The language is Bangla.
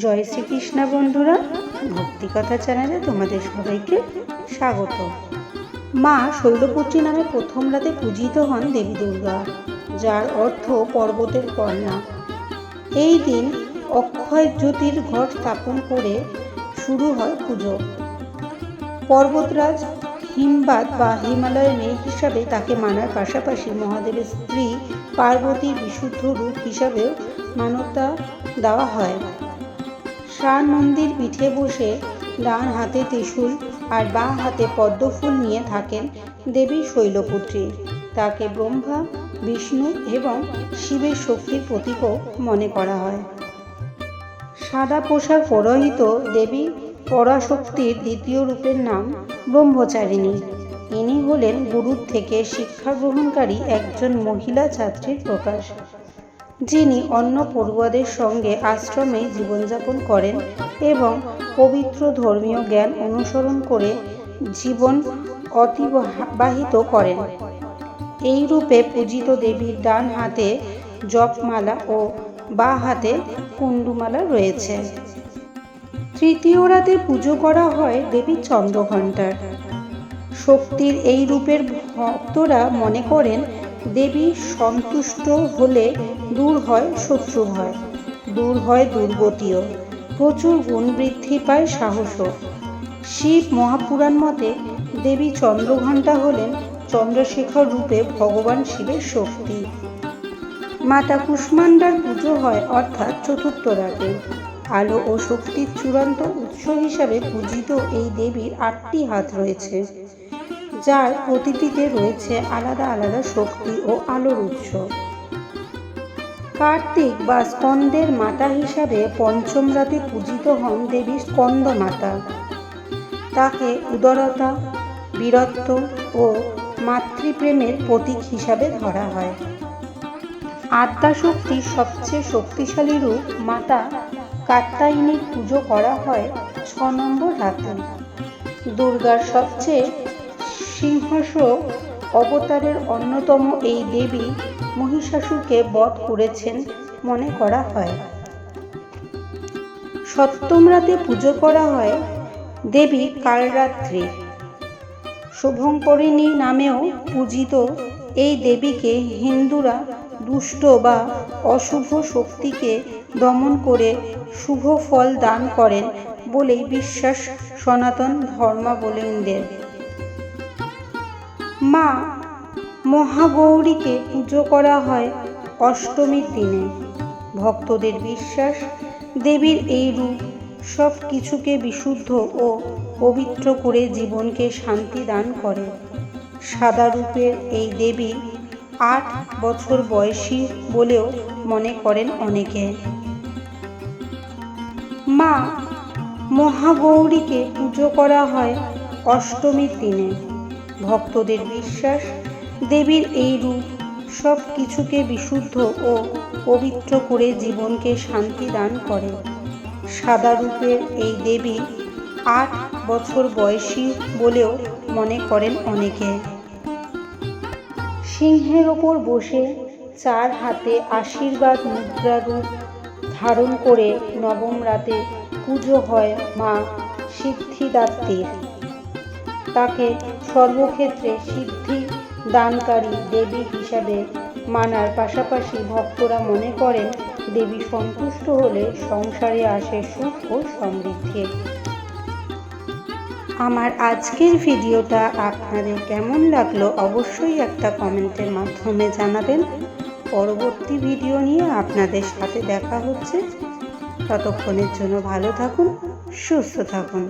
জয় শ্রীকৃষ্ণ বন্ধুরা, ভক্তিকথা চ্যানেলে তোমাদের সবাইকে স্বাগত। মা শৈলপুত্রী নামে প্রথম রাতে পূজিত হন দেবী দুর্গা, যার অর্থ পর্বতের কন্যা। এই দিন অক্ষয় জ্যোতির ঘট স্থাপন করে শুরু হয় পুজো। পর্বতরাজ হিমবাদ বা হিমালয়ের মেয়ে হিসাবে তাকে মানার পাশাপাশি মহাদেবের স্ত্রী পার্বতীর বিশুদ্ধ রূপ হিসাবেও মান্যতা দেওয়া হয়। শান মন্দির পিঠে বসে ডান হাতে ত্রিশূল আর বাঁ হাতে পদ্মফুল নিয়ে থাকেন দেবী শৈলপুত্রী। তাকে ব্রহ্মা, বিষ্ণু এবং শিবের শক্তির প্রতীকও মনে করা হয়। সাদা পোশাক পরিহিত দেবী পরাশক্তির দ্বিতীয় রূপের নাম ব্রহ্মচারিণী। ইনি হলেন গুরুর থেকে শিক্ষা গ্রহণকারী একজন মহিলা ছাত্রীর প্রকাশ, যিনি অন্য পড়ুয়াদের সঙ্গে আশ্রমে জীবনযাপন করেন এবং পবিত্র ধর্মীয় জ্ঞান অনুসরণ করে জীবন অতিবাহিত করেন। এই রূপে পূজিত দেবীর ডান হাতে জপমালা ও বাঁ হাতে কুণ্ডুমালা রয়েছে। তৃতীয় রাতে পুজো করা হয় দেবী চন্দ্রঘণ্টার। শক্তির এই রূপের ভক্তরা মনে করেন দেবী সন্তুষ্ট হলে দূর হয় শত্রু ভয়, দূর হয় দুর্গতিও, প্রচুর গুণ বৃদ্ধি পায় সাহসও। শিব মহাপুরাণ মতে দেবী চন্দ্রঘণ্টা হলেন চন্দ্রশেখর রূপে ভগবান শিবের শক্তি। মাতা কুষ্মাণ্ডার পুজো হয় অর্থাৎ চতুর্থ রাতে। আলো ও শক্তির চূড়ান্ত উৎস হিসাবে পূজিত এই দেবীর 8টি হাত রয়েছে, যার প্রতিটিতে রয়েছে আলাদা আলাদা শক্তি ও আলোর উৎস। কার্তিক বা স্কন্দের মাতা হিসাবে পঞ্চম রাতে পূজিত হন দেবী স্কন্দ মাতা। তাকে উদারতা, বীরত্ব ও মাতৃপ্রেমের প্রতীক হিসাবে ধরা হয়। আদ্যাশক্তির সবচেয়ে শক্তিশালী রূপ মাতা কাত্যায়নীর পুজো করা হয় 6 নম্বর রাতে। দুর্গার সবচেয়ে সিংহস্র অবতারের অন্যতম এই দেবী মহিষাসুরকে বধ করেছেন মনে করা হয়। সপ্তম রাতে পুজো করা হয় দেবী কালরাত্রি। শুভঙ্করিণী নামেও পূজিত এই দেবীকে হিন্দুরা দুষ্ট বা অশুভ শক্তিকে দমন করে শুভ ফল দান করেন বলেই বিশ্বাস সনাতন ধর্মাবলম্বীদের। মা মহাগৌরীকে পুজো করা হয় অষ্টমীর দিনে। ভক্তদের বিশ্বাস দেবীর এই রূপ সব কিছুকে বিশুদ্ধ ও পবিত্র করে জীবনকে শান্তি দান করে। সাদা রূপের এই দেবী 8 বছর বয়সী বলেও মনে করেন অনেকে। মা মহাগৌরীকে পুজো করা হয় অষ্টমীর দিনে। ভক্তদের বিশ্বাস দেবীর এই রূপ সব কিছুকে বিশুদ্ধ ও পবিত্র করে জীবনকে শান্তি দান করে। সাদা রূপের এই দেবী 8 বছর বয়সী বলেও মনে করেন অনেকে। সিংহের ওপর বসে 4 হাতে আশীর্বাদ মুদ্রা রূপ ধারণ করে নবম রাতে পুজো হয় মা সিদ্ধিদাত্রীর। তাকে সর্বক্ষেত্রে সিদ্ধি দানকারী দেবী হিসাবে মানার পাশাপাশি ভক্তরা মনে করেন দেবী সন্তুষ্ট হলে সংসারে আসে সুখ ও সমৃদ্ধি। আমার আজকের ভিডিওটা আপনাদের কেমন লাগলো অবশ্যই একটা কমেন্টের মাধ্যমে জানাবেন। পরবর্তী ভিডিও নিয়ে আপনাদের সাথে দেখা হচ্ছে। ততক্ষণের জন্য ভালো থাকুন, সুস্থ থাকুন।